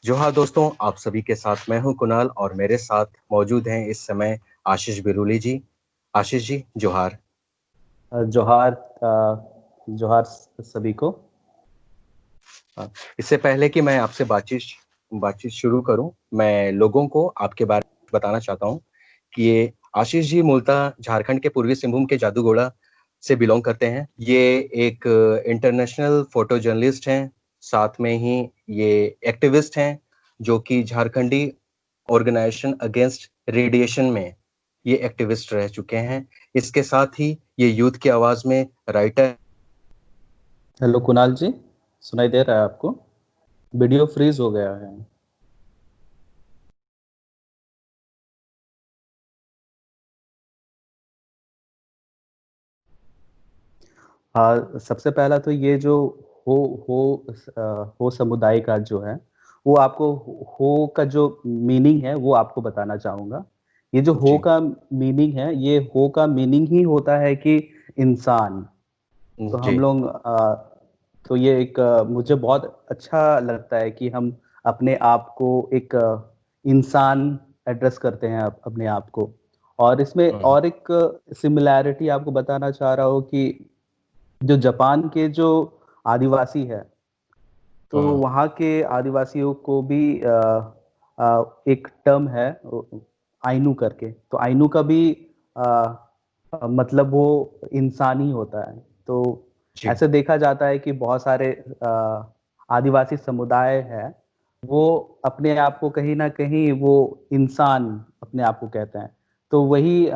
जोहार दोस्तों, आप सभी के साथ मैं हूं कुणाल और मेरे साथ मौजूद हैं इस समय आशीष बिरुली जी। आशीष जी, जोहार। जोहार। जोहार सभी को। इससे पहले कि मैं आपसे बातचीत शुरू करूं, मैं लोगों को आपके बारे में बताना चाहता हूं कि ये आशीष जी मूलतः झारखंड के पूर्वी सिंहभूम के जादूगोड़ा से बिलोंग करते हैं। ये एक इंटरनेशनल फोटो जर्नलिस्ट हैं, साथ में ही ये एक्टिविस्ट हैं जो कि झारखंडी ऑर्गेनाइजेशन अगेंस्ट रेडिएशन में ये एक्टिविस्ट रह चुके हैं। इसके साथ ही ये यूथ की आवाज में राइटर। हेलो कुणाल जी, सुनाई दे रहा है आपको? वीडियो फ्रीज हो गया है। हाँ, सबसे पहला तो ये जो हो हो समुदाय का जो है वो आपको हो का जो मीनिंग है वो आपको बताना चाहूंगा। ये जो हो जी का मीनिंग है, ये हो का मीनिंग ही होता है कि इंसान। तो जी। हम लोग तो ये एक मुझे बहुत अच्छा लगता है कि हम अपने आप को एक इंसान एड्रेस करते हैं अपने आप को। और इसमें हम्म, और एक सिमिलैरिटी आपको बताना चाह रहा हूँ कि जो जापान के जो आदिवासी है, तो हम्म, वहाँ के आदिवासियों को भी एक टर्म है आइनू करके। तो आइनू का भी मतलब वो इंसान ही होता है। तो जी। ऐसे देखा जाता है कि बहुत सारे आदिवासी समुदाय है, वो अपने आप को कहीं ना कहीं वो इंसान अपने आप को कहते हैं। तो वही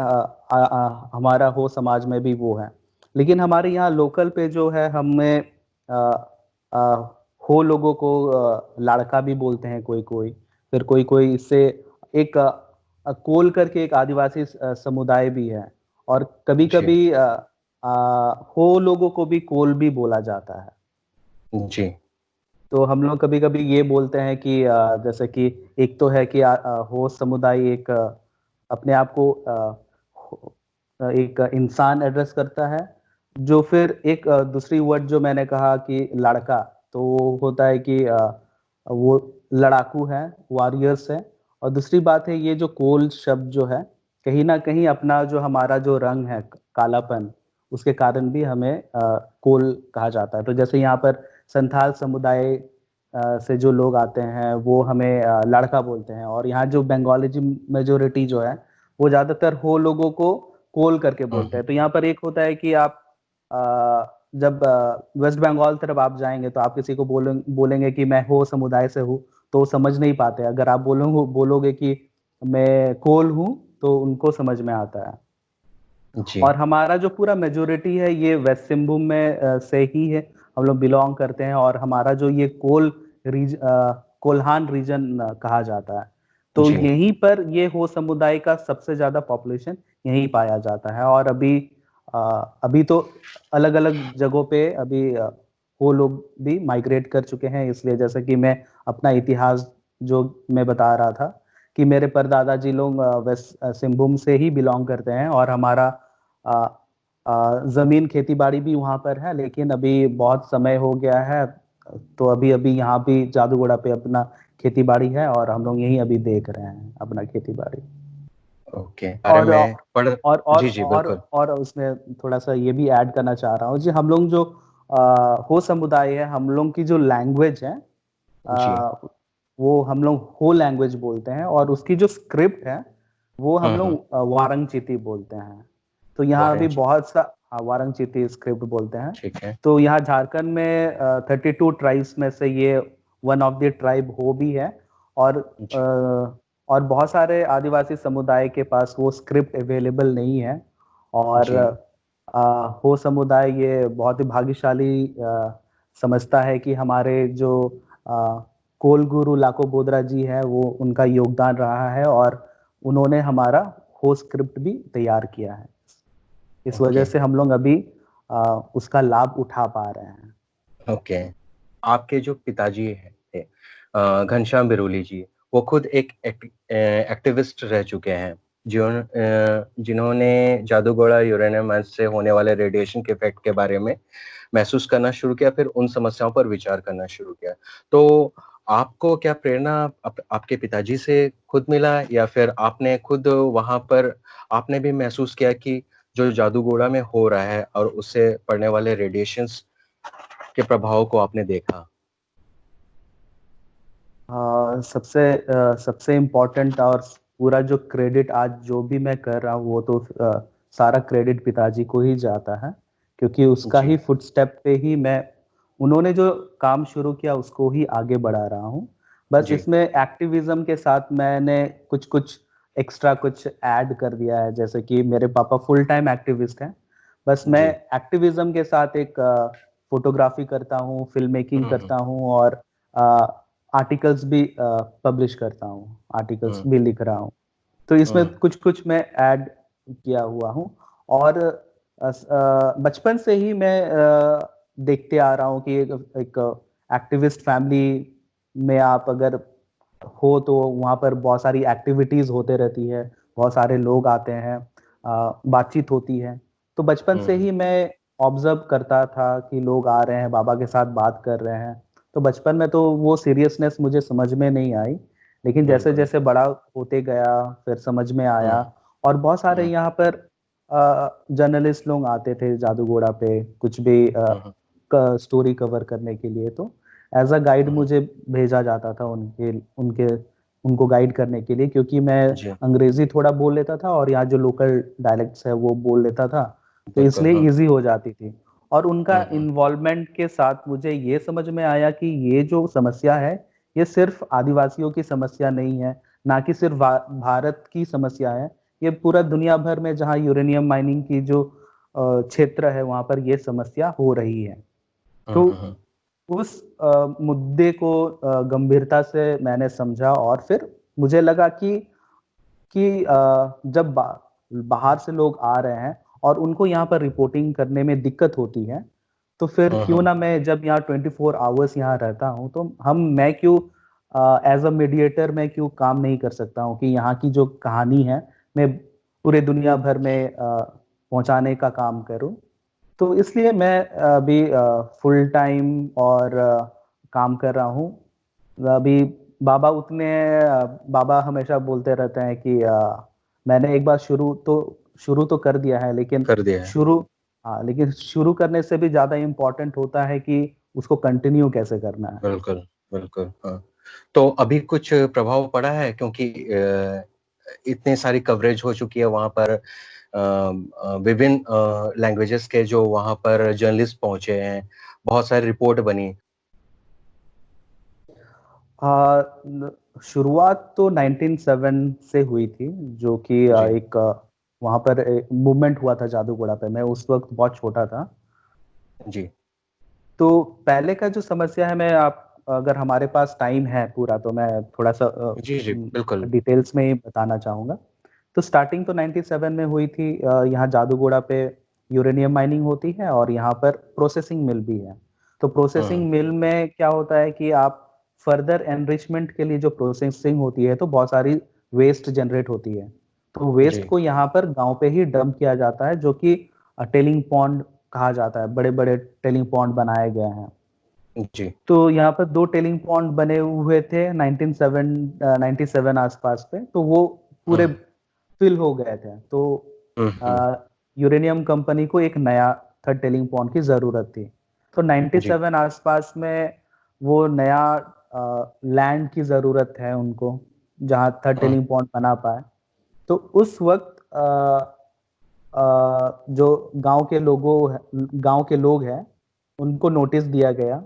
हमारा हो समाज में भी वो है। लेकिन हमारे यहाँ लोकल पे जो है, हमें अ, अ, हो लोगों को लाड़का भी बोलते हैं कोई कोई। फिर कोई कोई इससे एक कोल करके एक आदिवासी समुदाय भी है। और कभी जी कभी हो लोगों को भी कोल भी बोला जाता है। जी। तो हम लोग कभी कभी ये बोलते हैं कि जैसे कि एक तो है कि हो समुदाय एक अपने आप को एक इंसान एड्रेस करता है। जो फिर एक दूसरी वर्ड जो मैंने कहा कि लड़का, तो वो होता है कि वो लड़ाकू है, वॉरियर्स है। और दूसरी बात है, ये जो कोल शब्द जो है, कहीं ना कहीं अपना जो हमारा जो रंग है कालापन, उसके कारण भी हमें कोल कहा जाता है। तो जैसे यहाँ पर संथाल समुदाय से जो लोग आते हैं वो हमें लड़का बोलते हैं। और यहाँ जो बंगाली मेजोरिटी जो है, वो ज्यादातर हो लोगों को कोल करके बोलते हम्म, हैं। तो यहाँ पर एक होता है कि आप जब वेस्ट बंगाल तरफ आप जाएंगे तो आप किसी को बोलेंगे कि मैं हो समुदाय से हूँ, तो वो समझ नहीं पाते। अगर आप बोलोगे कि मैं कोल हूँ, तो उनको समझ में आता है। जी और हमारा जो पूरा मेजोरिटी है ये वेस्ट सिंहभूम में से ही है, हम लोग बिलोंग करते हैं। और हमारा जो ये कोल्हान रीजन कहा जाता है। तो जी। यहीं पर ये हो समुदाय का सबसे ज्यादा पॉपुलेशन यहीं पाया जाता है। और अभी तो अलग अलग जगहों पे अभी वो लोग भी माइग्रेट कर चुके हैं। इसलिए जैसे कि मैं अपना इतिहास जो मैं बता रहा था कि मेरे परदादा जी लोग वेस्ट सिंहभूम से ही बिलोंग करते हैं। और हमारा आ, जमीन खेती बाड़ी भी वहां पर है, लेकिन अभी बहुत समय हो गया है। तो अभी अभी यहाँ भी जादूगोड़ा पे अपना खेती बाड़ी है, और हम लोग यही अभी देख रहे हैं अपना खेती बाड़ी। ओके, अरे और मैं पढ़। और और जी जी, और बिल्कुल। और उसमें थोड़ा सा ये भी ऐड करना चाह रहा हूँ जी। हम लोग जो हो समुदाय है, हम लोग की जो लैंग्वेज है, जी। आ, वो हम लोग हो लैंग्वेज बोलते हैं। और उसकी जो स्क्रिप्ट है, वो हम हम्म। लोग वारंगचिती बोलते हैं। तो यहाँ अभी वारंची। बहुत सा, हाँ, वारंगचिती स्क्रिप्ट बोलते हैं। ठीक है। तो यहाँ झारखंड में 32 ट्राइब्स में से ये वन ऑफ द ट्राइब हो भी है। और जी और बहुत सारे आदिवासी समुदाय के पास वो स्क्रिप्ट अवेलेबल नहीं है। और जी। हो समुदाय ये बहुत ही भाग्यशाली समझता है कि हमारे जो कोल गुरु लाको बोदरा जी है, वो उनका योगदान रहा है। और उन्होंने हमारा हो स्क्रिप्ट भी तैयार किया है। इस वजह ओके से हम लोग अभी उसका लाभ उठा पा रहे हैं। ओके। आपके जो पिताजी हैं थे, घनश्याम बिरुली जी, वो खुद एक एक्टिविस्ट रह चुके हैं जिन्होंने जादूगोड़ा यूरेनियम से होने वाले रेडिएशन के इफेक्ट के बारे में महसूस करना शुरू किया, फिर उन समस्याओं पर विचार करना शुरू किया। तो आपको क्या प्रेरणा आपके पिताजी से खुद मिला, या फिर आपने खुद वहाँ पर आपने भी महसूस किया कि जो जादूगोड़ा में हो रहा है और उससे पड़ने वाले रेडिएशंस के प्रभाव को आपने देखा? सबसे इम्पोर्टेंट और पूरा जो क्रेडिट आज जो भी मैं कर रहा हूँ वो तो सारा क्रेडिट पिताजी को ही जाता है, क्योंकि उसका जी। ही फुटस्टेप पे ही मैं उन्होंने जो काम शुरू किया उसको ही आगे बढ़ा रहा हूँ। बस जी। इसमें एक्टिविज्म के साथ मैंने कुछ कुछ एक्स्ट्रा कुछ ऐड कर दिया है, जैसे कि मेरे पापा फुल टाइम एक्टिविस्ट हैं। बस मैं जी। एक्टिविज्म के साथ एक फोटोग्राफी करता हूँ, फिल्म मेकिंग हुँ, हुँ। करता हूँ और आर्टिकल्स भी पब्लिश करता हूँ, आर्टिकल्स हुँ, भी लिख रहा हूँ। तो इसमें हुँ। कुछ कुछ मैं ऐड किया हुआ हूँ। और बचपन से ही मैं देखते आ रहा हूँ कि एक एक्टिविस्ट फैमिली में आप अगर हो तो वहाँ पर बहुत सारी एक्टिविटीज होते रहती है, बहुत सारे लोग आते हैं, बातचीत होती है। तो बचपन हुँ, से हुँ। ही मैं ऑब्जर्व करता था कि लोग आ रहे हैं, बाबा के साथ बात कर रहे हैं। तो बचपन में तो वो सीरियसनेस मुझे समझ में नहीं आई, लेकिन जैसे बिल्कुल। जैसे बड़ा होते गया फिर समझ में हुँ, आया। और बहुत सारे हुँ। यहाँ पर जर्नलिस्ट लोग आते थे जादूगोड़ा पे कुछ भी हुँ, हुँ। स्टोरी कवर करने के लिए, तो एज अ गाइड हुँ, हुँ। मुझे भेजा जाता था उनके उनके उनको गाइड करने के लिए, क्योंकि मैं जी, अंग्रेजी थोड़ा बोल लेता था और यहाँ जो लोकल डायलेक्ट्स है वो बोल लेता था, तो बिल्कुल, इसलिए हाँ। इजी हो जाती थी। और उनका हुँ, हुँ। इन्वॉल्वमेंट के साथ मुझे ये समझ में आया कि ये जो समस्या है ये सिर्फ आदिवासियों की समस्या नहीं है, ना कि सिर्फ भारत की समस्या है, ये पूरा दुनिया भर में जहाँ यूरेनियम माइनिंग की जो क्षेत्र है वहां पर ये समस्या हो रही है। हुँ, तो हुँ, हुँ। उस मुद्दे को गंभीरता से मैंने समझा और फिर मुझे लगा कि जब बाहर से लोग आ रहे हैं और उनको यहाँ पर रिपोर्टिंग करने में दिक्कत होती है, तो फिर हुँ, क्यों हुँ। ना मैं जब यहाँ 24 आवर्स यहाँ रहता हूँ तो मैं क्यों एज अ मीडिएटर मैं क्यों काम नहीं कर सकता हूँ कि यहाँ की जो कहानी है मैं पूरे दुनिया भर में पहुँचाने का काम करूँ। तो इसलिए मैं अभी फुल टाइम और काम कर रहा हूँ अभी। बाबा हमेशा बोलते रहते हैं कि मैंने एक बार शुरू तो कर दिया है, लेकिन कर दिया है। शुरू हाँ, लेकिन शुरू करने से भी ज्यादा इम्पोर्टेंट होता है कि उसको कंटिन्यू कैसे करना है। बिल्कुल, बिल्कुल, हाँ। तो अभी कुछ प्रभाव पड़ा है, क्योंकि इतनी सारी कवरेज हो चुकी है वहाँ पर, विभिन्न लैंग्वेजेस के जो वहाँ पर जर्नलिस्ट पहुँचे हैं, बहुत सारी रिपोर्ट बनी। शुरुआत तो 1907 से हुई थी, जो कि जी, एक वहां पर मूवमेंट हुआ था जादूगोड़ा पे। मैं उस वक्त बहुत छोटा था। जी। तो पहले का जो समस्या है, मैं आप अगर हमारे पास टाइम है पूरा तो मैं थोड़ा सा जी, जी, बिल्कुल। डिटेल्स में ही बताना चाहूंगा। तो स्टार्टिंग तो 97 में हुई थी। यहाँ जादूगोड़ा पे यूरेनियम माइनिंग होती है और यहाँ पर प्रोसेसिंग मिल भी है। तो हुँ, प्रोसेसिंग मिल में क्या होता है कि आप फर्दर एनरिचमेंट के लिए जो प्रोसेसिंग होती है तो बहुत सारी वेस्ट जनरेट होती है। तो वेस्ट जी, को यहाँ पर गांव पे ही डंप किया जाता है, जो कि टेलिंग पॉन्ड कहा जाता है। बड़े बड़े टेलिंग पॉन्ड बनाए गए हैं। जी। तो यहाँ पर दो टेलिंग पॉन्ड बने हुए थे 97 आसपास पे, तो वो हुँ, पूरे फिल हो गए थे। तो हुँ, हुँ। यूरेनियम कंपनी को एक नया थर्ड टेलिंग पॉन्ड की जरूरत थी। तो जी। 97 आसपास में वो नया लैंड की जरूरत है उनको, जहाँ थर्ड हुँ, टेलिंग पॉन्ड बना पाए। तो उस वक्त जो गांव के लोग हैं उनको नोटिस दिया गया।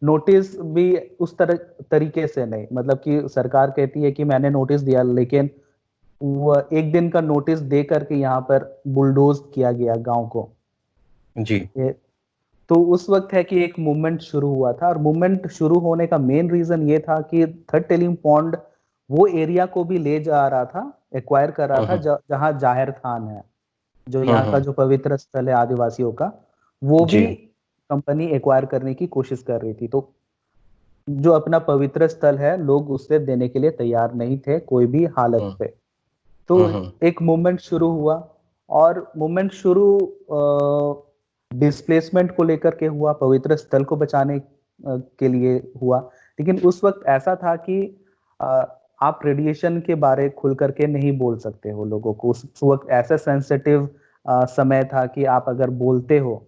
नोटिस भी उस तरह तरीके से नहीं, मतलब कि सरकार कहती है कि मैंने नोटिस दिया, लेकिन वो एक दिन का नोटिस दे करके यहाँ पर बुलडोज किया गया गांव को। जी। ये तो उस वक्त है कि एक मूवमेंट शुरू हुआ था, और मूवमेंट शुरू होने का मेन रीजन ये था कि थर्ड टेलिंग पॉन्ड वो एरिया को भी ले जा रहा था, एक्वायर कर रहा हुँ, था हुँ। जहाँ जाहिर थान है, जो हुँ, यहाँ का हुँ। जो पवित्र स्थल है आदिवासियों का, वो जी। भी कंपनी एक्वायर करने की कोशिश कर रही थी। तो जो अपना पवित्र स्थल है लोग उसे देने के लिए तैयार नहीं थे कोई भी हालत हुँ, पे। तो हुँ, हुँ। एक मूवमेंट शुरू हुआ, और मूवमेंट शुरू डिस्प्लेसमेंट को लेकर के हुआ, पवित्र स्थल को बचाने के लिए हुआ। लेकिन उस वक्त ऐसा था कि आप रेडिएशन के बारे खुल करके नहीं बोल सकते हो लोगों को। उस वक्त ऐसा सेंसिटिव समय था कि आप अगर बोलते हो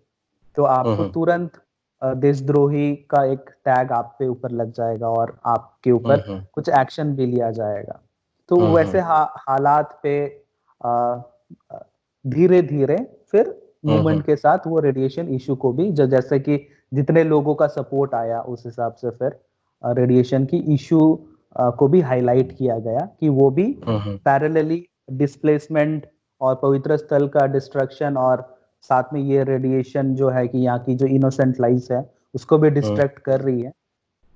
तो आपको तुरंत देशद्रोही का एक टैग आप पे ऊपर लग जाएगा और आपके ऊपर कुछ एक्शन भी लिया जाएगा। तो वैसे हालात पे धीरे धीरे फिर मूवमेंट के साथ वो रेडिएशन इशू को भी जैसे कि जितने लोगों का सपोर्ट आया उस हिसाब से फिर रेडिएशन की इशू को भी हाईलाइट किया गया कि वो भी पैरेलली डिस्प्लेसमेंट और पवित्र स्थल का डिस्ट्रक्शन और साथ में ये रेडिएशन जो है कि यहाँ की जो इनोसेंट लाइफ है उसको भी डिस्ट्रैक्ट कर रही है,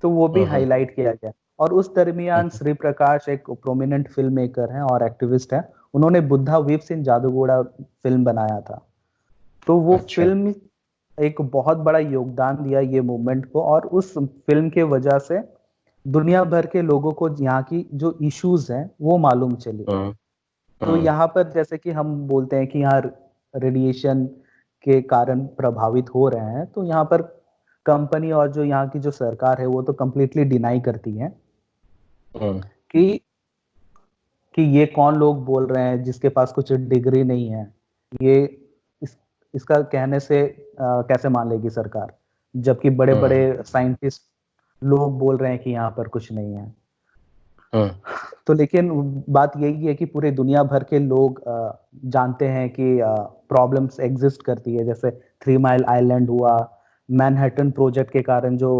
तो वो भी हाईलाइट किया गया। और उस दरमियान श्री प्रकाश एक प्रोमिनेंट फिल्म मेकर हैं और एक्टिविस्ट हैं, उन्होंने बुद्धा वीप सिंह जादूगोड़ा फिल्म बनाया था। तो वो फिल्म एक बहुत बड़ा योगदान दिया ये मूवमेंट को, और उस फिल्म के वजह से दुनिया भर के लोगों को यहाँ की जो इश्यूज हैं वो मालूम चली। तो यहाँ पर जैसे कि हम बोलते हैं कि यहाँ रेडिएशन के कारण प्रभावित हो रहे हैं, तो यहाँ पर कंपनी और जो यहाँ की जो सरकार है वो तो कम्प्लीटली डिनाई करती है कि ये कौन लोग बोल रहे हैं जिसके पास कुछ डिग्री नहीं है, ये इसका कहने से कैसे मान लेगी सरकार, जबकि बड़े बड़े साइंटिस्ट लोग बोल रहे हैं कि यहाँ पर कुछ नहीं है। तो लेकिन बात यही है कि पूरे दुनिया भर के लोग जानते हैं कि प्रॉब्लम्स एग्जिस्ट करती है, जैसे 3 माइल आइलैंड हुआ, मैनहट्टन प्रोजेक्ट के कारण जो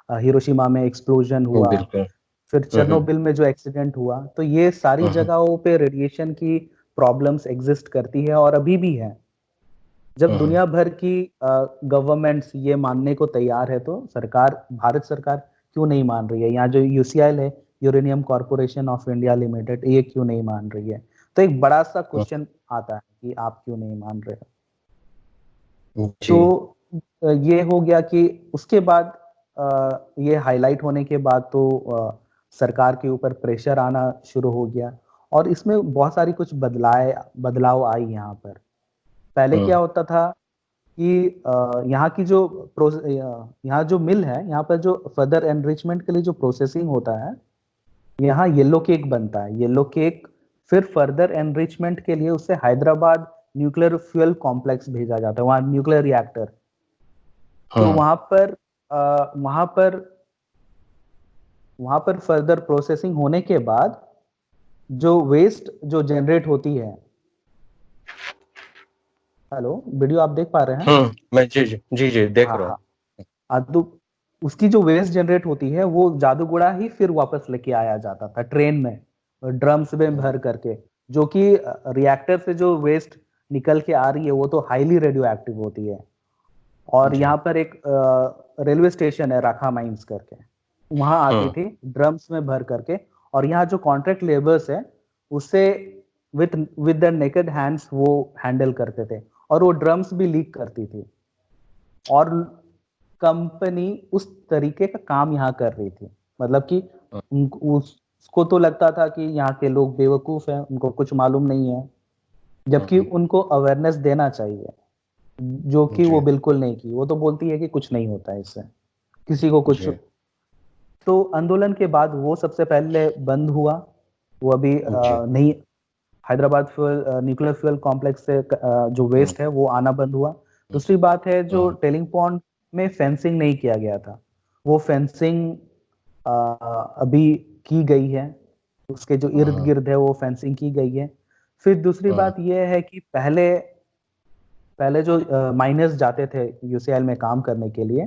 हिरोशिमा में एक्सप्लोजन हुआ, फिर चेरनोबिल में जो एक्सीडेंट हुआ, तो ये सारी जगहों पे रेडिएशन की प्रॉब्लम्स एग्जिस्ट करती है और अभी भी है। जब दुनिया भर की गवर्नमेंट्स ये मानने को तैयार है तो सरकार, भारत सरकार क्यों नहीं मान रही है? यहाँ जो यूसीआईएल है, uranium corporation of India limited, ये क्यों नहीं मान रही है? तो एक बड़ा सा क्वेश्चन आता है कि आप क्यों नहीं मान रहे हो। तो ये हो गया कि उसके बाद ये हाईलाइट होने के बाद तो सरकार के ऊपर प्रेशर आना शुरू हो गया और इसमें बहुत सारी कुछ बदलाव आई। यहाँ पर पहले क्या होता था कि यहाँ की जो यहाँ जो मिल है, यहाँ पर जो फर्दर एनरिचमेंट के लिए जो प्रोसेसिंग होता है, यहाँ येलो केक बनता है। येलो केक फिर फर्दर एनरिचमेंट के लिए उससे हैदराबाद न्यूक्लियर फ्यूल कॉम्प्लेक्स भेजा जाता है, वहां न्यूक्लियर रिएक्टर। तो वहां पर फर्दर प्रोसेसिंग होने के बाद जो वेस्ट जो जनरेट होती है, हेलो वीडियो आप देख पा रहे हैं? मैं जी देख रहा हूँ। तो उसकी जो वेस्ट जनरेट होती है वो जादूगोड़ा ही फिर वापस लेके आया जाता था ट्रेन में, ड्रम्स में भर करके, जो कि रिएक्टर से जो वेस्ट निकल के आ रही है वो तो हाईली रेडियो एक्टिव होती है। और यहाँ पर एक रेलवे स्टेशन है राखा माइंस करके, वहां आती थी ड्रम्स में भर करके, और यहाँ जो कॉन्ट्रैक्ट लेबर्स है उससे विद द नेकेड हैंड्स वो हैंडल करते थे, और वो ड्रम्स भी लीक करती थी। और कंपनी उस तरीके का काम यहाँ कर रही थी, मतलब कि उसको तो लगता था कि यहाँ के लोग बेवकूफ हैं, उनको कुछ मालूम नहीं है, जबकि उनको अवेयरनेस देना चाहिए, जो कि वो बिल्कुल नहीं की। वो तो बोलती है कि कुछ नहीं होता है इससे, किसी को कुछ। तो आंदोलन के बाद वो सबसे पहले बंद हुआ, वो अभी नहीं, हैदराबाद न्यूक्लियर फ्यूल कॉम्प्लेक्स से जो वेस्ट है वो आना बंद हुआ। दूसरी बात है जो टेलिंग पॉन्ड में फेंसिंग नहीं किया गया था, वो फेंसिंग अभी की गई है, उसके जो इर्द गिर्द है वो फेंसिंग की गई है। फिर दूसरी बात यह है कि पहले जो माइनर्स जाते थे यूसीएल में काम करने के लिए,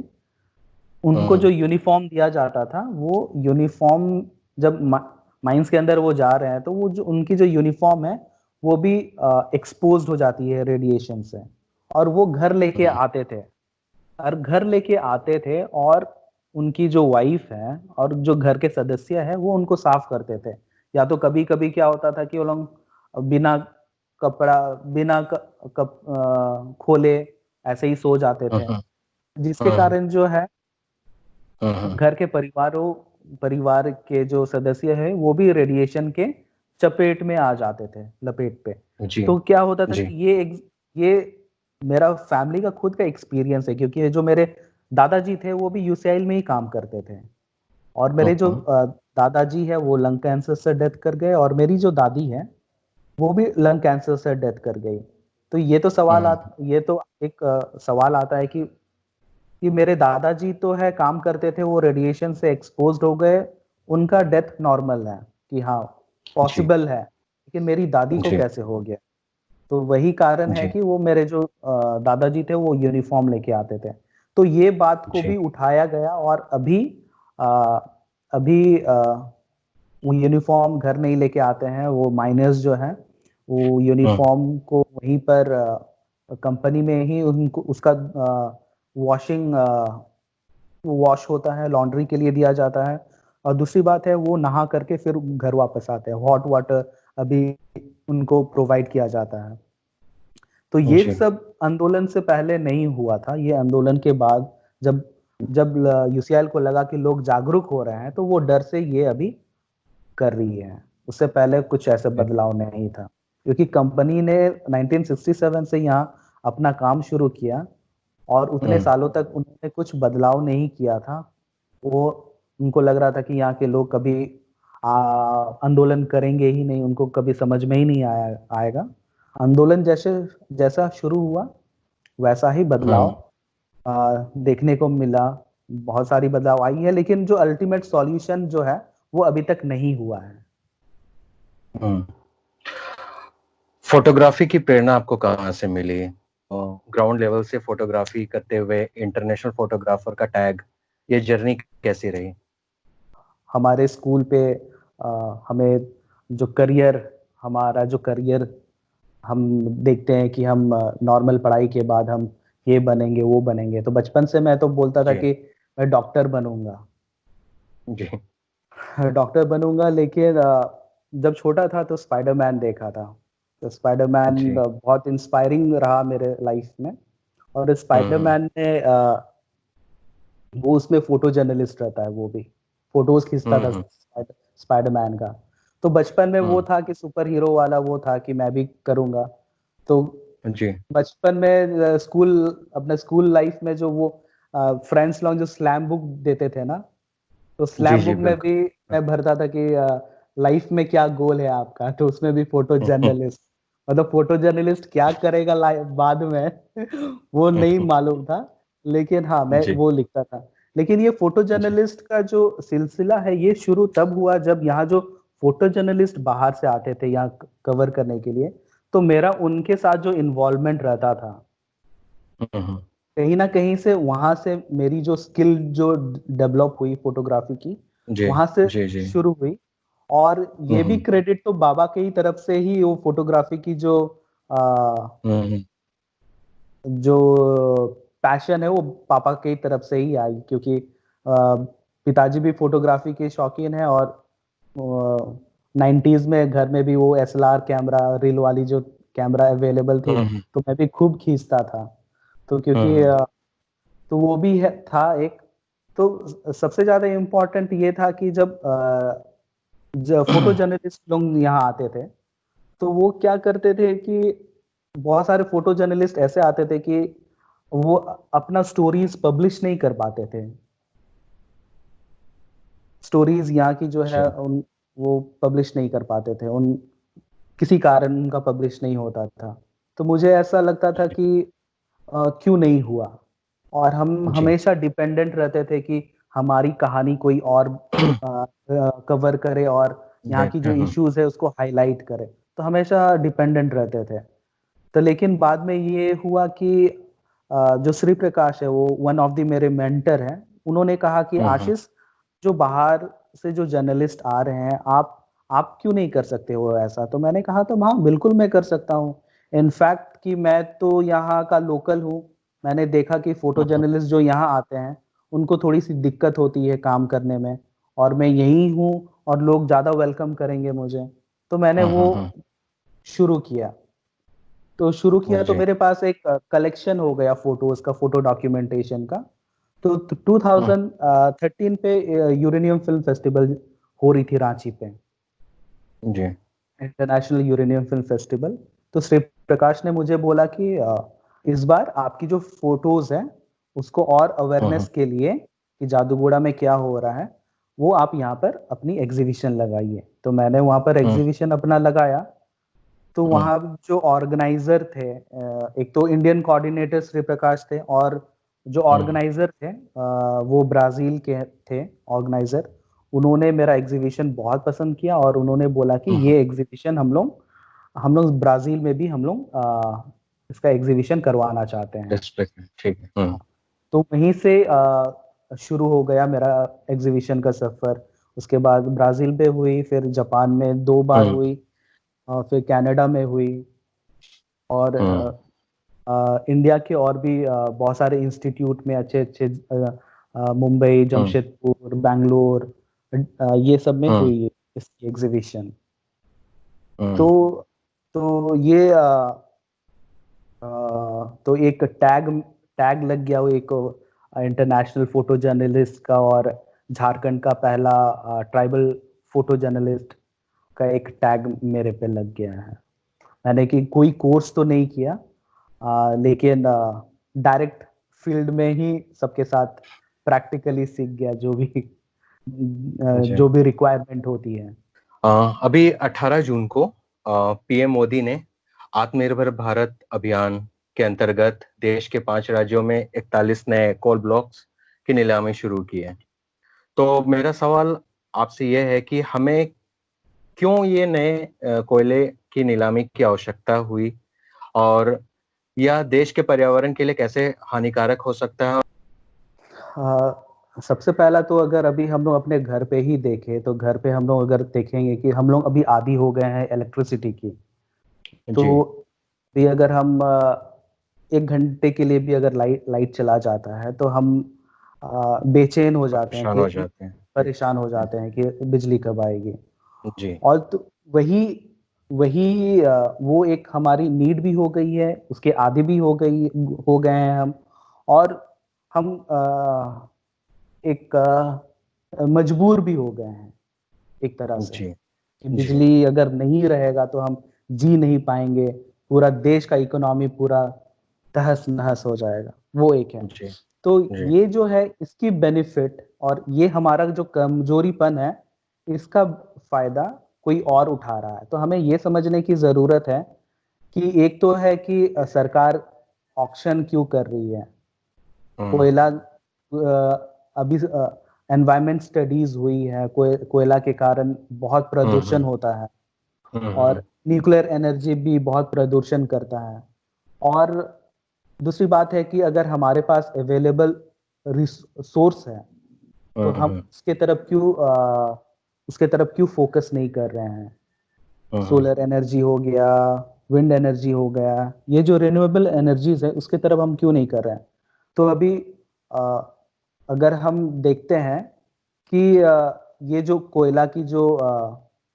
उनको जो यूनिफॉर्म दिया जाता था, वो यूनिफॉर्म जब माइंस के अंदर वो जा रहे हैं तो वो जो उनकी जो यूनिफॉर्म है वो भी एक्सपोज्ड हो जाती है रेडिएशन से, और वो घर लेके आते थे, और उनकी जो वाइफ है और जो घर के सदस्य है वो उनको साफ करते थे। या तो कभी कभी क्या होता था कि वो लोग बिना कपड़ा बिना खोले ऐसे ही सो जाते थे, जिसके कारण जो है घर के परिवार के जो सदस्य है वो भी रेडिएशन के चपेट में आ जाते थे, लपेट पे। तो क्या होता था कि ये मेरा फैमिली का खुद का एक्सपीरियंस है, क्योंकि जो मेरे दादाजी थे वो भी यूसीएल में ही काम करते थे, और मेरे जो दादाजी है वो लंग कैंसर से डेथ कर गए, और मेरी जो दादी है वो भी लंग कैंसर से डेथ कर गई। तो ये तो ये तो एक सवाल आता है कि मेरे दादाजी तो है काम करते थे, वो रेडिएशन से एक्सपोज्ड हो गए, उनका डेथ नॉर्मल है कि हाँ पॉसिबल है, लेकिन मेरी दादी को जी कैसे हो गया? तो वही कारण है जी कि वो मेरे जो दादाजी थे वो यूनिफॉर्म लेके आते थे। तो ये बात को भी जी उठाया गया, और अ, अभी वो यूनिफॉर्म घर नहीं लेके आते हैं, वो माइनर्स जो हैं वो यूनिफॉर्म को वहीं पर कंपनी में ही उनको उसका वॉशिंग वॉश होता है, लॉन्ड्री के लिए दिया जाता है, और दूसरी बात है वो नहा करके फिर घर वापस आते हैं, हॉट वाटर अभी उनको प्रोवाइड किया जाता है। तो ये जी सब आंदोलन से पहले नहीं हुआ था, ये आंदोलन के बाद जब जब यूसीएल को लगा कि लोग जागरूक हो रहे हैं, तो वो डर से ये अभी कर रही है। उससे पहले कुछ ऐसा बदलाव नहीं था, क्योंकि कंपनी ने 1967 से यहाँ अपना काम शुरू किया, और उतने सालों तक उन्होंने कुछ बदलाव नहीं किया था। वो उनको लग रहा था कि यहाँ के लोग कभी आंदोलन करेंगे ही नहीं, उनको कभी समझ में ही नहीं आएगा। आंदोलन जैसे जैसा शुरू हुआ वैसा ही बदलाव देखने को मिला। बहुत सारी बदलाव आई है, लेकिन जो अल्टीमेट सॉल्यूशन जो है वो अभी तक नहीं हुआ है। फोटोग्राफी की प्रेरणा आपको कहाँ से मिली? ग्राउंड लेवल से फोटोग्राफी करते हुए इंटरनेशनल फोटोग्राफर का टैग, ये जर्नी कैसी रही? हमारे स्कूल पे हमें जो करियर हमारा जो करियर हम देखते हैं कि हम नॉर्मल पढ़ाई के बाद हम ये बनेंगे वो बनेंगे, तो बचपन से मैं तो बोलता था जी कि मैं डॉक्टर बनूंगा, जी डॉक्टर बनूंगा। लेकिन जब छोटा था तो स्पाइडरमैन देखा था, तो स्पाइडरमैन जी बहुत इंस्पायरिंग रहा मेरे लाइफ में। और हम्म स्पाइडरमैन में वो उसमें फोटो जर्नलिस्ट रहता है, वो भी फोटोज खींचता था हम्म स्पाइडरमैन का। तो बचपन में वो हम्म था कि सुपर हीरो वाला वो था कि मैं भी करूंगा। तो जी बचपन में अपने स्कूल लाइफ में जो वो फ्रेंड्स लोग जो स्लैम बुक देते थे ना, तो जी स्लैम जी बुक में भी बिल्कुल मैं भरता था कि लाइफ में क्या गोल है आपका, तो उसमें भी फोटो जर्नलिस्ट। मतलब फोटो जर्नलिस्ट क्या करेगा बाद में वो नहीं मालूम था, लेकिन हाँ मैं जी वो लिखता था। लेकिन ये फोटो जी जर्नलिस्ट का जो सिलसिला है ये शुरू तब हुआ जब यहाँ जो फोटो जर्नलिस्ट बाहर से आते थे यहाँ कवर करने के लिए, तो मेरा उनके साथ जो इन्वॉल्वमेंट रहता था, हम्म कहीं ना कहीं से वहां से मेरी जो स्किल जो डेवलप हुई फोटोग्राफी की, जी वहां से जी जी शुरू हुई। और ये भी हम्म क्रेडिट तो बाबा के ही तरफ से ही वो फोटोग्राफी की आ, हम्म जो पैशन है वो पापा की तरफ से ही आई, क्योंकि पिताजी भी फोटोग्राफी के शौकीन है, और 90s में घर में भी वो एसएलआर कैमरा रील वाली जो कैमरा अवेलेबल थी, हम्म तो मैं भी खूब खींचता था। तो क्योंकि हम्म तो वो भी था एक। तो सबसे ज्यादा इम्पोर्टेंट ये था कि जब फोटो जर्नलिस्ट लोग यहाँ आते थे, तो वो क्या करते थे कि बहुत सारे फोटो जर्नलिस्ट ऐसे आते थे कि वो अपना स्टोरीज पब्लिश नहीं कर पाते थे। स्टोरीज यहाँ की जो है अच्छा वो पब्लिश नहीं कर पाते थे, उन किसी कारण उनका पब्लिश नहीं होता था। तो मुझे ऐसा लगता था कि क्यों नहीं हुआ, और हम जी हमेशा डिपेंडेंट रहते थे कि हमारी कहानी कोई और कवर करे, और यहाँ की जो इश्यूज है उसको हाईलाइट करे, तो हमेशा डिपेंडेंट रहते थे। तो लेकिन बाद में ये हुआ कि जो श्री प्रकाश है वो वन ऑफ द मेरे मेंटर हैं, उन्होंने कहा कि आशीष, जो बाहर से जो जर्नलिस्ट आ रहे हैं आप क्यों नहीं कर सकते हो ऐसा? तो मैंने कहा तो हाँ बिल्कुल मैं कर सकता हूँ। इनफैक्ट कि मैं तो यहाँ का लोकल हूँ, मैंने देखा कि फोटो जर्नलिस्ट जो यहाँ आते हैं उनको थोड़ी सी दिक्कत होती है काम करने में, और मैं यही हूँ और लोग ज्यादा वेलकम करेंगे मुझे। तो मैंने वो शुरू किया। तो शुरू किया तो जी मेरे पास एक कलेक्शन हो गया फोटोज का, फोटो डॉक्यूमेंटेशन का। तो 2013 पे यूरेनियम फिल्म फेस्टिवल हो रही थी रांची पे, जी इंटरनेशनल यूरेनियम फिल्म फेस्टिवल। तो श्री प्रकाश ने मुझे बोला कि इस बार आपकी जो फोटोज हैं उसको और अवेयरनेस के लिए कि जादूगोड़ा में क्या हो रहा है, वो आप यहाँ पर अपनी एग्जीबिशन लगाइए। तो मैंने वहाँ पर एग्जीबिशन अपना लगाया। तो वहाँ जो ऑर्गेनाइजर थे, एक तो इंडियन कोऑर्डिनेटर श्री प्रकाश थे, और जो ऑर्गेनाइजर थे वो ब्राजील के थे ऑर्गेनाइजर। उन्होंने मेरा एग्जीबिशन बहुत पसंद किया और उन्होंने बोला कि ये एग्जीबिशन हम लोग ब्राजील में भी हम लोग इसका एग्जीबिशन करवाना चाहते हैं। ठीक है। तो वहीं से शुरू हो गया मेरा एग्जीबिशन का सफर। उसके बाद ब्राजील में हुई, फिर जापान में 2 बार हुई, फिर कनाडा में हुई, और इंडिया के और भी बहुत सारे इंस्टीट्यूट में अच्छे अच्छे मुंबई, जमशेदपुर, बैंगलोर, ये सब में हुई है इसकी एग्जीबिशन। तो ये तो एक टैग लग गया वो एक इंटरनेशनल फोटो जर्नलिस्ट का, और झारखंड का पहला ट्राइबल फोटो जर्नलिस्ट का एक टैग मेरे पे लग गया है। मैंने कि कोई कोर्स तो नहीं किया, लेकिन डायरेक्ट फील्ड में ही सबके साथ प्रैक्टिकली सीख गया जो भी रिक्वायरमेंट होती है। अभी 18 जून को पीएम मोदी ने आत्मनिर्भर भारत अभियान के अंतर्गत देश के 5 राज्यों में 41 नए कोल ब्लॉक्स की नीलामी शुरू की है। तो मेरा सवाल आपसे यह है कि हमें क्यों ये नए कोयले की नीलामी की आवश्यकता हुई, और यह देश के पर्यावरण के लिए कैसे हानिकारक हो सकता है? सबसे पहला तो अगर अभी हम लोग अपने घर पे ही देखें, तो घर पे हम लोग अगर देखेंगे कि हम लोग अभी आदी हो गए हैं इलेक्ट्रिसिटी की। तो भी अगर हम 1 घंटे के लिए भी अगर लाइट चला जाता है तो हम बेचैन हो जाते हैं, परेशान हो जाते हैं कि बिजली कब आएगी जी। और तो वही वो एक हमारी नीड भी हो गई है, उसके आदी भी हो गए हैं हम, और हम एक मजबूर भी हो गए हैं एक तरह से कि बिजली अगर नहीं रहेगा तो हम जी नहीं पाएंगे, पूरा देश का इकोनॉमी पूरा तहस नहस हो जाएगा। वो एक है। तो ये जो है इसकी बेनिफिट और ये हमारा जो कमजोरीपन है, इसका फायदा कोई और उठा रहा है। तो हमें ये समझने की जरूरत है कि एक तो है कि सरकार ऑक्शन क्यों कर रही है। कोयला अभी एनवायरमेंट स्टडीज हुई है, कोयला के कारण बहुत प्रदूषण होता है और न्यूक्लियर एनर्जी भी बहुत प्रदूषण करता है। और दूसरी बात है कि अगर हमारे पास अवेलेबल रिसोर्स है तो हम उसके तरफ क्यों फोकस नहीं कर रहे हैं। सोलर एनर्जी हो गया, विंड एनर्जी हो गया, ये जो रिन्यूएबल एनर्जीज है उसके तरफ हम क्यों नहीं कर रहे हैं। तो अभी अगर हम देखते हैं कि ये जो कोयला की जो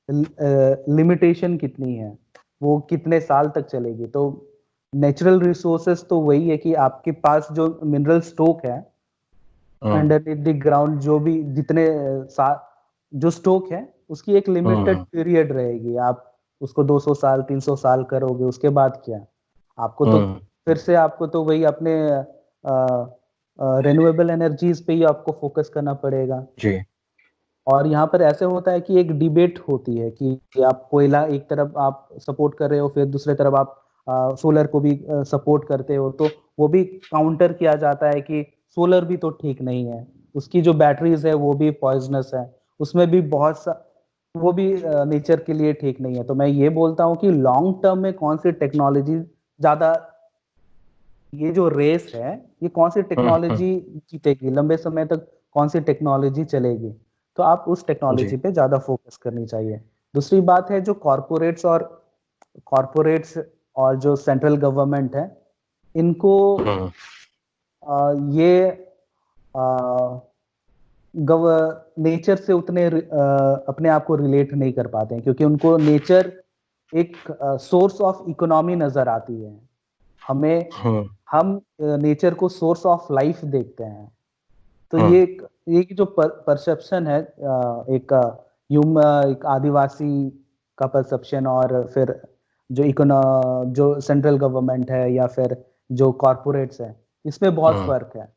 लिमिटेशन कितनी है, वो कितने साल तक चलेगी। तो नेचुरल रिसोर्सेस तो वही है कि आपके पास जो मिनरल स्टॉक है अंडरनीथ द ग्राउंड, जो भी जितने जो स्टॉक है उसकी एक लिमिटेड पीरियड रहेगी। आप उसको 200 साल 300 साल करोगे, उसके बाद क्या आपको तो फिर से आपको तो वही अपने रिन्यूएबल एनर्जीज पे ही आपको फोकस करना पड़ेगा जी। और यहाँ पर ऐसे होता है कि एक डिबेट होती है कि आप कोयला एक तरफ आप सपोर्ट कर रहे हो, फिर दूसरे तरफ आप सोलर को भी सपोर्ट करते हो, तो वो भी काउंटर किया जाता है कि सोलर भी तो ठीक नहीं है, उसकी जो बैटरीज है वो भी पॉइजनस है, उसमें भी वो भी नेचर के लिए ठीक नहीं है। तो मैं ये बोलता हूँ कि लॉन्ग टर्म में कौन सी टेक्नोलॉजी ज्यादा, ये जो रेस है ये कौन सी टेक्नोलॉजी जीतेगी, लंबे समय तक कौन सी टेक्नोलॉजी चलेगी, तो आप उस टेक्नोलॉजी पे ज्यादा फोकस करनी चाहिए। दूसरी बात है जो कॉरपोरेट्स और जो सेंट्रल गवर्नमेंट है, इनको ये नेचर से उतने अपने आप को रिलेट नहीं कर पाते हैं, क्योंकि उनको नेचर एक सोर्स ऑफ इकोनॉमी नजर आती है। हम नेचर को सोर्स ऑफ लाइफ देखते हैं। तो ये जो परसेप्शन है, एक आदिवासी का परसेप्शन और फिर जो सेंट्रल गवर्नमेंट है या फिर जो कॉरपोरेट्स है, इसमें बहुत फर्क है।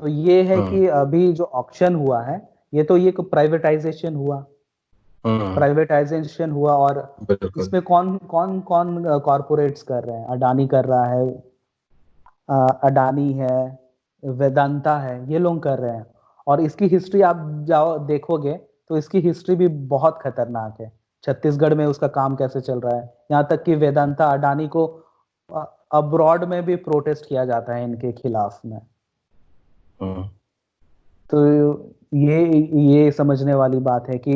तो ये है कि अभी जो ऑक्शन हुआ है, ये तो ये प्राइवेटाइजेशन हुआ, और बिल्कुल। इसमें कौन कौन कौन कॉरपोरेट्स कर रहे हैं? अडानी कर रहा है, अडानी है, वेदांता है, ये लोग कर रहे हैं। और इसकी हिस्ट्री आप जाओ देखोगे तो इसकी हिस्ट्री भी बहुत खतरनाक है। छत्तीसगढ़ में उसका काम कैसे चल रहा है, यहाँ तक कि वेदांता अडानी को अब्रॉड में भी प्रोटेस्ट किया जाता है इनके खिलाफ में। तो ये समझने वाली बात है कि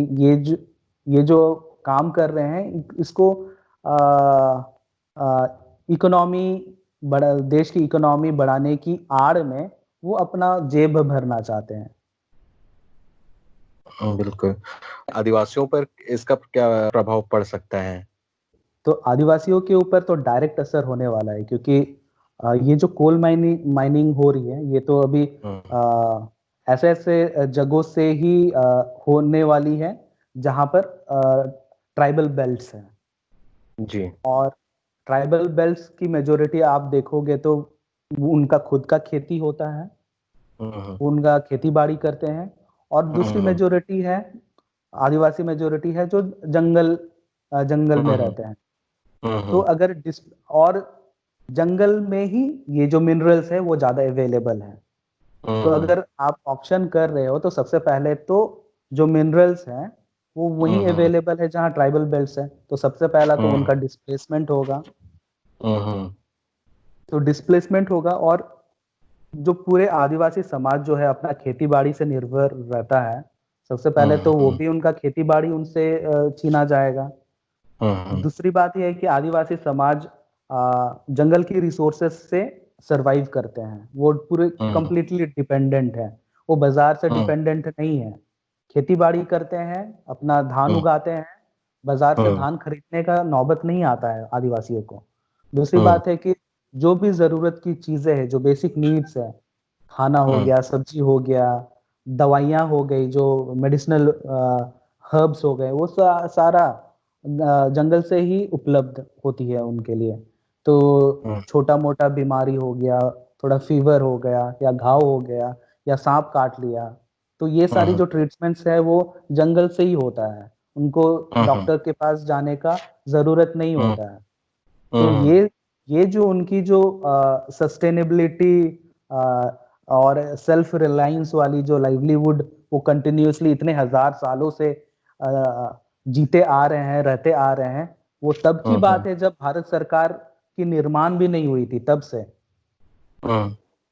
ये जो काम कर रहे हैं इसको इकोनॉमी बड़ा, देश की इकोनॉमी बढ़ाने की आड़ में वो अपना जेब भरना चाहते हैं। बिल्कुल। आदिवासियों पर इसका क्या प्रभाव पड़ सकता है? तो आदिवासियों के ऊपर तो डायरेक्ट असर होने वाला है, क्योंकि ये जो कोल माइनिंग हो रही है, ये तो अभी ऐसे ऐसे जगहों से ही होने वाली है जहां पर ट्राइबल बेल्ट्स हैं जी। और ट्राइबल बेल्ट्स की मेजोरिटी आप देखोगे तो उनका खुद का खेती होता है, उनका खेती बाड़ी करते हैं। और दूसरी मेजोरिटी है, आदिवासी मेजोरिटी है, जो जंगल में रहते हैं। तो अगर और जंगल में ही ये जो मिनरल्स है वो ज्यादा अवेलेबल है। तो अगर आप ऑक्शन कर रहे हो तो सबसे पहले तो जो मिनरल्स हैं वो वहीं अवेलेबल है जहां ट्राइबल बेल्ट्स है, तो सबसे पहला तो उनका डिस्प्लेसमेंट होगा। तो डिस्प्लेसमेंट होगा, और जो पूरे आदिवासी समाज जो है अपना खेती बाड़ी से निर्भर रहता है, सबसे पहले तो वो भी उनका खेती बाड़ी उनसे छीना जाएगा। दूसरी बात यह है कि आदिवासी समाज जंगल की रिसोर्सेस से सरवाइव करते हैं, वो पूरे कंप्लीटली डिपेंडेंट है, वो बाजार से डिपेंडेंट नहीं है। खेती बाड़ी करते हैं, अपना धान उगाते हैं, बाजार से धान खरीदने का नौबत नहीं आता है आदिवासियों को। दूसरी बात है कि जो भी जरूरत की चीजें हैं, जो बेसिक नीड्स है, खाना हो गया, सब्जी हो गया, दवाइयाँ हो गई, जो मेडिसिनल हर्ब्स हो गए, वो सारा जंगल से ही उपलब्ध होती है उनके लिए। तो छोटा मोटा बीमारी हो गया, थोड़ा फीवर हो गया, या घाव हो गया, या सांप काट लिया, तो ये सारी जो ट्रीटमेंट्स है वो जंगल से ही होता है, उनको डॉक्टर के पास जाने का जरूरत नहीं होता है। तो ये जो उनकी जो सस्टेनेबिलिटी और सेल्फ रिलायंस वाली जो लाइवलीहुड वो कंटिन्यूअसली इतने हजार सालों से जीते आ रहे हैं, रहते आ रहे हैं, वो तब की बात है जब भारत सरकार की निर्माण भी नहीं हुई थी, तब से।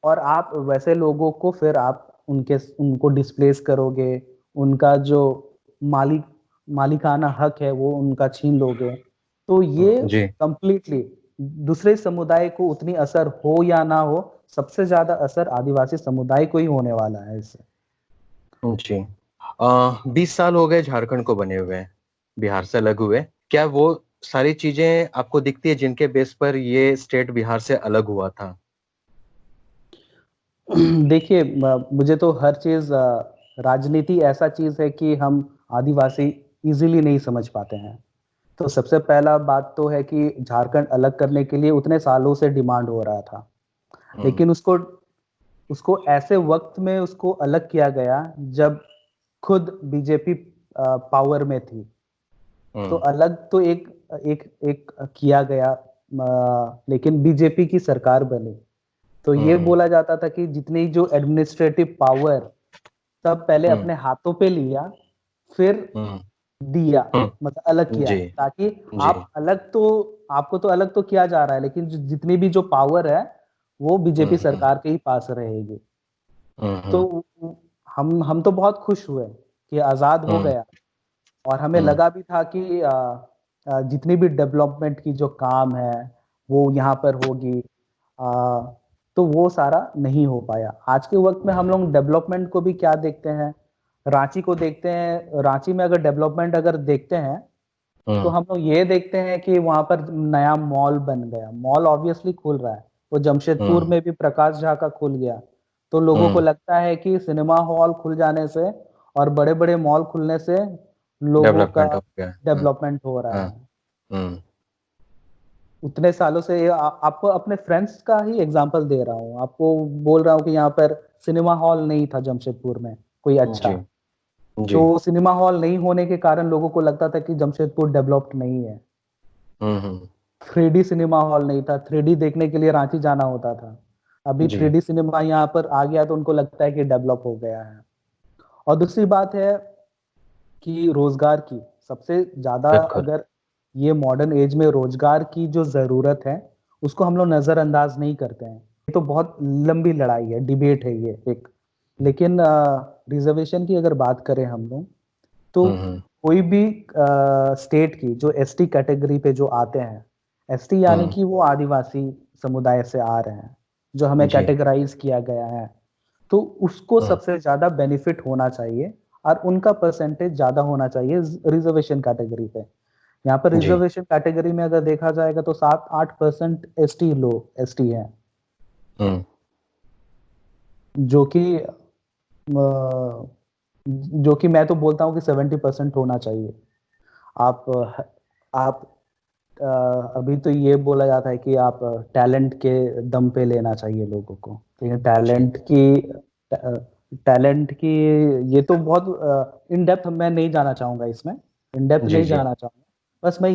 और आप वैसे लोगों को फिर आप उनको डिस्प्लेस करोगे, उनका जो मालिकाना हक है वो उनका छीन लोगे, तो ये कंप्लीटली दूसरे समुदाय को उतनी असर हो या ना हो, सबसे ज्यादा असर आदिवासी समुदाय को ही होने वाला है इससे। जी। 20 साल हो गए झारखंड को बने हुए, बिहार से अलग हुए। क्या वो सारी चीजें आपको दिखती है जिनके बेस पर ये स्टेट बिहार से अलग हुआ था? देखिए, मुझे तो हर चीज, राजनीति ऐसा चीज है कि हम आदिवासी इजीली नहीं समझ पाते हैं। तो सबसे पहला बात तो है कि झारखंड अलग करने के लिए उतने सालों से डिमांड हो रहा था, लेकिन उसको ऐसे वक्त में उसको अलग किया गया जब खुद बीजेपी पावर में थी। तो अलग तो एक एक एक किया गया, लेकिन बीजेपी की सरकार बनी, तो ये बोला जाता था कि जितनी जो एडमिनिस्ट्रेटिव पावर सब पहले अपने हाथों पे लिया, फिर दिया, मतलब अलग किया, ताकि आप अलग तो, आपको तो अलग तो किया जा रहा है, लेकिन जितनी भी जो पावर है वो बीजेपी सरकार के ही पास रहेगी। तो हम तो बहुत खुश हुए कि आजाद हो गया, और हमें लगा भी था कि जितनी भी डेवलपमेंट की जो काम है वो यहाँ पर होगी, तो वो सारा नहीं हो पाया। आज के वक्त में हम लोग डेवलपमेंट को भी क्या देखते हैं, रांची को देखते हैं। रांची में अगर डेवलपमेंट अगर देखते हैं तो हम लोग ये देखते हैं कि वहां पर नया मॉल बन गया, मॉल ऑब्वियसली खुल रहा है, वो जमशेदपुर में भी प्रकाश झा का खुल गया। तो लोगों को लगता है कि सिनेमा हॉल खुल जाने से और बड़े बड़े मॉल खुलने से लोगों का डेवलपमेंट हो रहा है। उतने सालों से आपको अपने फ्रेंड्स का ही एग्जांपल दे रहा हूँ, आपको बोल रहा हूँ कि यहाँ पर सिनेमा हॉल नहीं था जमशेदपुर में कोई अच्छा। जी जी। तो सिनेमा हॉल नहीं होने के कारण लोगों को लगता था कि जमशेदपुर डेवलप्ड नहीं है। हम्म। 3D सिनेमा हॉल नहीं था, 3D देखने के लिए रांची जाना होता था। अभी जी 3D सिनेमा यहाँ पर आ गया तो उनको लगता है कि डेवलप हो गया है। और दूसरी बात है कि रोजगार की सबसे ज्यादा, बिल्कुल। अगर ये मॉडर्न एज में रोजगार की जो जरूरत है उसको हम लोग नजरअंदाज नहीं करते हैं। ये तो बहुत लंबी लड़ाई है, डिबेट है ये एक। लेकिन रिजर्वेशन की अगर बात करें हम लोग, तो हम्म कोई भी स्टेट की जो एसटी कैटेगरी पे जो आते हैं, एसटी यानी हम्म। कि वो आदिवासी समुदाय से आ रहे हैं, जो हमें जी। कैटेगराइज किया गया है, तो उसको हम्म। सबसे ज्यादा बेनिफिट होना चाहिए और उनका परसेंटेज ज्यादा होना चाहिए रिजर्वेशन कैटेगरी पे। यहाँ पर जी। रिजर्वेशन कैटेगरी में अगर देखा जाएगा तो 7-8% एसटी लोग एसटी हैं, हम्म। जो कि जो कि मैं तो बोलता हूँ कि 70% होना चाहिए। आप आप अभी तो ये बोला जाता है कि आप टैलेंट के दम पे लेना चाहिए लोगों को, तो ये जी टैलेंट की ये तो बहुत इन डेप्थ मैं नहीं जाना चाहूंगा, इसमें इन डेप्थ जी। नहीं जी जाना चाहूंगा। बस मैं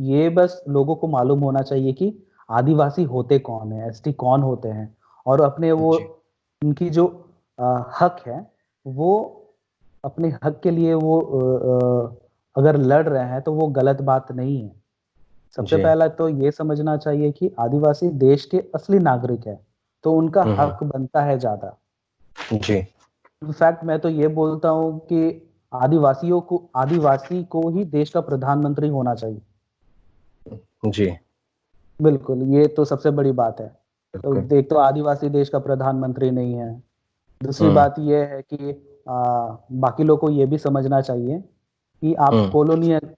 ये बस लोगों को मालूम होना चाहिए कि आदिवासी होते कौन है, एसटी कौन होते हैं, और अपने वो जी। उनकी जो हक है, वो अपने हक के लिए वो अगर लड़ रहे हैं तो वो गलत बात नहीं है। सबसे जी। पहला तो ये समझना चाहिए कि आदिवासी देश के असली नागरिक है, तो उनका हम्म। हक बनता है ज्यादा। जी इनफैक्ट मैं तो ये बोलता हूँ कि आदिवासी को ही देश का प्रधानमंत्री होना चाहिए। जी। बिल्कुल, ये तो सबसे बड़ी बात है। तो बिल्कुल। एक तो आदिवासी देश का प्रधानमंत्री नहीं है। दूसरी हम्म बात ये है कि बाकी लोग को ये भी समझना चाहिए कि आप हम्म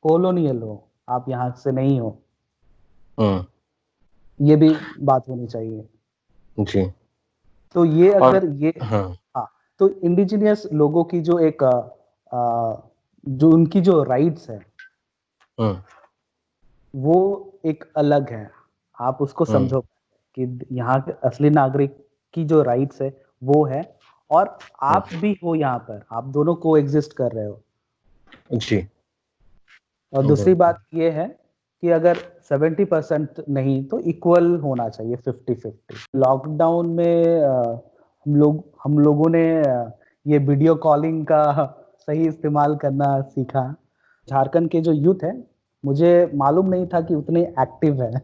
कॉलोनियल हो, आप यहाँ से नहीं हो। हम्म। ये भी बात होनी चाहिए। जी। तो ये और अगर ये, हाँ। हाँ, तो इंडिजिनियस लोगों की जो एक जो उनकी जो राइट्स है हम्म वो एक अलग है। आप उसको हम्म। समझो कि यहाँ के असली नागरिक की जो राइट्स है वो है, और आप भी हो यहाँ पर, आप दोनों को एग्जिस्ट कर रहे हो। जी और दूसरी बिल्कुल। बात ये है कि अगर 70% नहीं तो इक्वल होना चाहिए, 50-50। लॉकडाउन में हम लोगों ने ये वीडियो कॉलिंग का सही इस्तेमाल करना सीखा। झारखंड के जो यूथ है, मुझे मालूम नहीं था कि उतने एक्टिव है।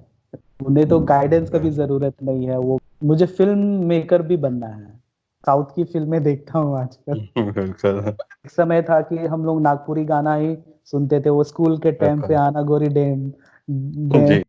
उन्हें तो गाइडेंस का भी जरूरत नहीं है। वो, मुझे फिल्म मेकर भी बनना है। साउथ की फिल्में देखता हूँ आजकल। बिल्कुल। एक समय था कि हम लोग नागपुरी गाना ही सुनते थे, वो स्कूल के टाइम पे बिल्कुल। आना गोरी डैम जी।